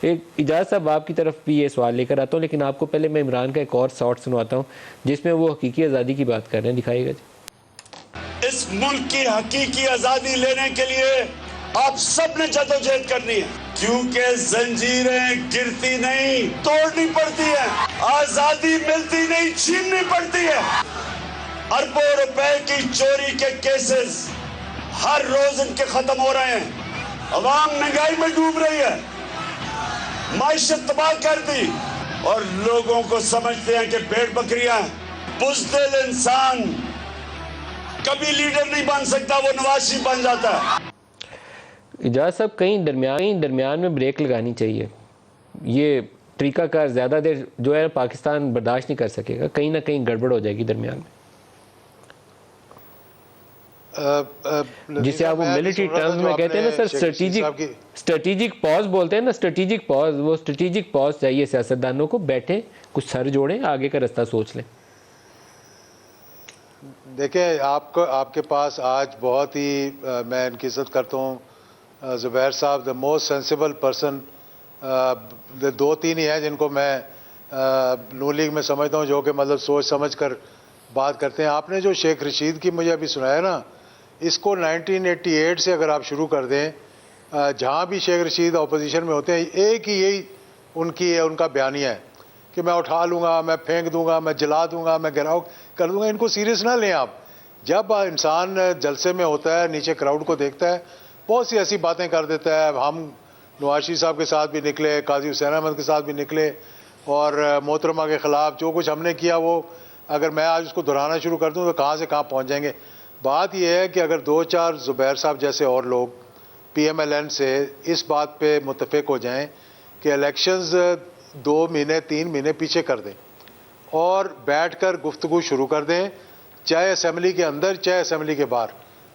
ایک اجازت صاحب آپ کی طرف بھی یہ سوال لے کر آتا ہوں، لیکن آپ کو پہلے میں عمران کا ایک اور شاٹ سنواتا ہوں جس میں وہ حقیقی آزادی کی بات کر رہے ہیں، دکھائیے گا جی۔ اس ملک کی حقیقی آزادی لینے کے لیے آپ سب نے جدوجہد کرنی ہے، کیونکہ زنجیریں گرتی نہیں توڑنی پڑتی ہیں، آزادی ملتی نہیں چھیننی پڑتی ہے۔ اربوں روپے کی چوری کے کیسز ہر روز ان کے ختم ہو رہے ہیں، عوام مہنگائی میں ڈوب رہی ہے، معیشت تباہ کر دی، اور لوگوں کو سمجھتے ہیں کہ بھیڑ بکریاں۔ بزدل انسان کبھی لیڈر نہیں بن سکتا، وہ نواز شریف بن جاتا ہے۔ اجازت صاحب کہیں درمیان میں بریک لگانی چاہیے، یہ طریقہ کار زیادہ دیر جو ہے پاکستان برداشت نہیں کر سکے گا، کہیں نہ کہیں گڑبڑ ہو جائے گی درمیان میں، جسے آپ وہ ملٹری ٹرمز میں کہتے ہیں نا سر، اسٹریٹجک پاز بولتے ہیں نا، اسٹریٹجک پاز، وہ اسٹریٹجک پاز چاہیے سیاستدانوں کو، بیٹھیں کچھ سر جوڑیں، آگے کا رستہ سوچ لیں۔ دیکھیں آپ کے پاس آج بہت ہی میں ان کی عزت کرتا ہوں زبیر صاحب، دا موسٹ سینسیبل پرسن، دو تین ہی ہیں جن کو میں نون لیگ میں سمجھتا ہوں جو کہ مطلب سوچ سمجھ کر بات کرتے ہیں۔ آپ نے جو شیخ رشید کی مجھے ابھی سنایا نا، اس کو 1988 سے اگر آپ شروع کر دیں، جہاں بھی شیخ رشید اپوزیشن میں ہوتے ہیں، ایک ہی یہی ان کا بیانیہ ہے کہ میں اٹھا لوں گا، میں پھینک دوں گا، میں جلا دوں گا، میں گھیراؤ کر دوں گا۔ ان کو سیریس نہ لیں آپ۔ جب انسان جلسے میں ہوتا ہے، نیچے کراؤڈ کو دیکھتا ہے، بہت سی ایسی باتیں کر دیتا ہے۔ ہم نواز شریف صاحب کے ساتھ بھی نکلے، قاضی حسین احمد کے ساتھ بھی نکلے، اور محترمہ کے خلاف جو کچھ ہم نے کیا، وہ اگر میں آج اس کو دہرانا شروع کر دوں تو کہاں سے کہاں پہنچ جائیں گے۔ بات یہ ہے کہ اگر دو چار زبیر صاحب جیسے اور لوگ پی ایم ایل این سے اس بات پہ متفق ہو جائیں کہ الیکشنز 2 مہینے 3 مہینے پیچھے کر دیں اور بیٹھ کر گفتگو شروع کر دیں، چاہے اسمبلی کے اندر چاہے اسمبلی کے باہر،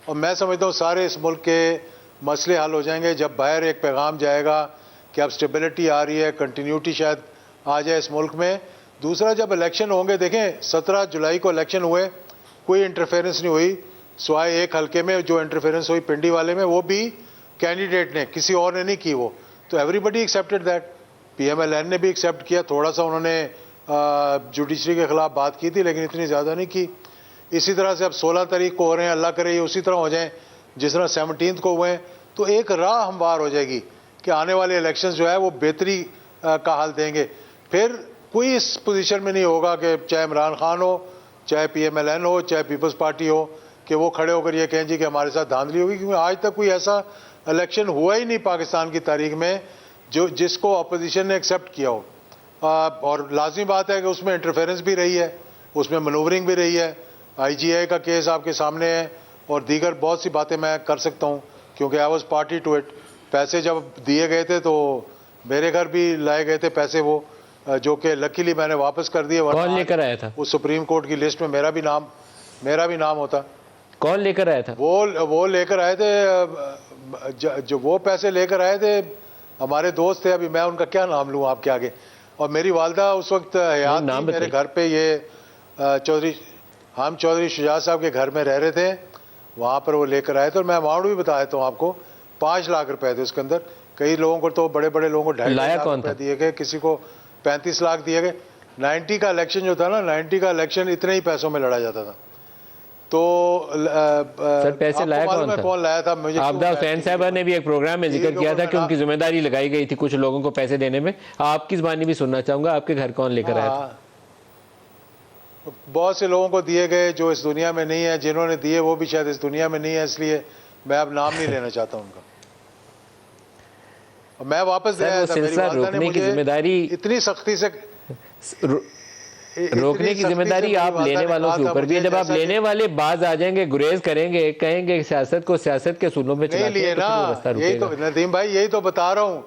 اور میں سمجھتا ہوں سارے اس ملک کے مسئلے حل ہو جائیں گے۔ جب باہر ایک پیغام جائے گا کہ اب اسٹیبلٹی آ رہی ہے، کنٹینیوٹی شاید آ جائے اس ملک میں۔ دوسرا، جب الیکشن ہوں گے، دیکھیں 17 جولائی کو الیکشن ہوئے، کوئی انٹرفیرنس نہیں ہوئی سوائے ایک حلقے میں جو انٹرفیرنس ہوئی پنڈی والے میں، وہ بھی کینڈیڈیٹ نے، کسی اور نے نہیں کی، وہ تو everybody accepted that. P M L N نے بھی ایکسیپٹ کیا، تھوڑا سا انہوں نے جوڈیشری کے خلاف بات کی تھی لیکن اتنی زیادہ نہیں کی۔ اسی طرح سے اب 16 تاریخ کو ہو رہے ہیں، اللہ کرے یہ اسی طرح ہو جائیں جس طرح 17 کو ہوئے ہیں، تو ایک راہ ہموار ہو جائے گی کہ آنے والے الیکشنز جو ہے وہ بہتری کا حل دیں گے۔ پھر کوئی اس پوزیشن میں نہیں ہوگا کہ چاہے عمران خان ہو، چاہے پی ایم ایل این ہو، چاہے پیپلز پارٹی ہو، کہ وہ کھڑے ہو کر یہ کہیں جی کہ ہمارے ساتھ دھاندلی ہوگی، کیونکہ آج تک کوئی ایسا الیکشن ہوا ہی نہیں پاکستان کی تاریخ میں جس کو اپوزیشن نے ایکسیپٹ کیا ہو۔ اور لازمی بات ہے کہ اس میں انٹرفیرنس بھی رہی ہے، اس میں منورنگ بھی رہی ہے، آئی جی آئی کا کیس آپ کے سامنے ہے، اور دیگر بہت سی باتیں میں کر سکتا ہوں کیونکہ I was party to it. پیسے جب دیے گئے تھے تو میرے گھر بھی لائے گئے تھے پیسے، وہ جو کہ لکیلی میں نے واپس کر دیے، کون لے کر آیا تھا؟ وہ سپریم کورٹ کی لسٹ میں میرا بھی نام ہوتا۔ کون لے کر آیا تھا؟ وہ لے کر آئے تھے، جو وہ پیسے لے کر آئے تھے ہمارے دوست تھے، ابھی میں ان کا کیا نام لوں آپ کے آگے، اور میری والدہ اس وقت حیات تھی، میرے گھر پہ یہ ہم چودھری شجاعت صاحب کے گھر میں رہ رہے تھے، وہاں پر وہ لے کر آئے تھے، اور میں اماؤنٹ بھی بتا دیتا ہوں آپ کو، 5 لاکھ روپے تھے اس کے اندر۔ کئی لوگوں کو تو بڑے لوگوں کو 2.5 لاکھ روپے دیے گئے، کسی کو 35 لاکھ دیے گئے۔ 90 کا الیکشن جو تھا نا، 90 کا الیکشن اتنے ہی پیسوں میں لڑا جاتا تھا۔ تو سر پیسے لایا کون لایا تھا؟ عابدہ حسین صاحبہ نے بھی ایک پروگرام میں ذکر کیا تھا کہ ان کی ذمہ داری لگائی گئی تھی کچھ لوگوں کو پیسے دینے میں۔ آپ کی زبانی بھی سننا چاہوں گا، آپ کے گھر کون لے کر آیا تھا؟ بہت سے لوگوں کو دیے گئے جو اس دنیا میں نہیں ہیں، جنہوں نے دیے وہ بھی شاید اس دنیا میں نہیں ہے، اس لیے میں اب نام نہیں لینا چاہتا ان کا۔ میں واپس دے آیا تھا، میری والدہ نے مجھے اتنی سختی سے روکنے کی ذمہ داری آپ لینے والوں کے اوپر بھی ہے۔ جب آپ لینے والے باز آ جائیں گے، گریز کریں گے، کہیں گے سیاست کو سیاست کے اصولوں میں چلاتے ہیں، تو پھر وہ رستہ رکے گا۔ ندیم بھائی یہی تو بتا رہا ہوں،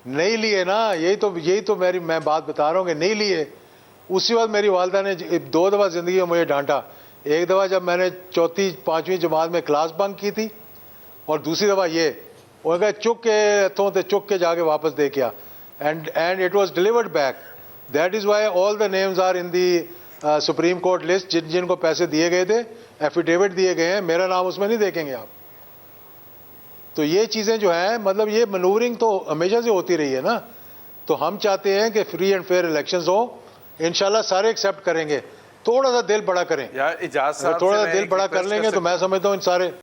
نہیں لیے نا، یہی تو میں بات بتا رہا ہوں کہ نہیں لیے۔ اسی وقت میری والدہ نے 2 دفعہ زندگی میں مجھے ڈانٹا۔ ایک دفعہ جب میں نے 4تھی 5ویں جماعت میں کلاس بنک کی تھی، اور دوسری دفعہ یہ وہ کہا چک کے ہتھوں تے چک کے جا کے واپس دے کیا، and it was delivered back. That is why all the names are in the supreme court list, جن کو پیسے دیے گئے تھے، ایفیڈیوٹ دیے گئے ہیں، میرا نام اس میں نہیں دیکھیں گے آپ۔ تو یہ چیزیں جو ہیں، مطلب یہ منورنگ تو ہمیشہ سے ہوتی رہی ہے نا۔ تو ہم چاہتے ہیں کہ فری اینڈ فیئر الیکشنز ہوں. انشاءاللہ سارے ایکسیپٹ کریں گے. تھوڑا سا دل بڑا کریں, یار اجاز صاحب تھوڑا سا دل بڑا کر لیں گے تو میں سمجھتا ہوں ان سارے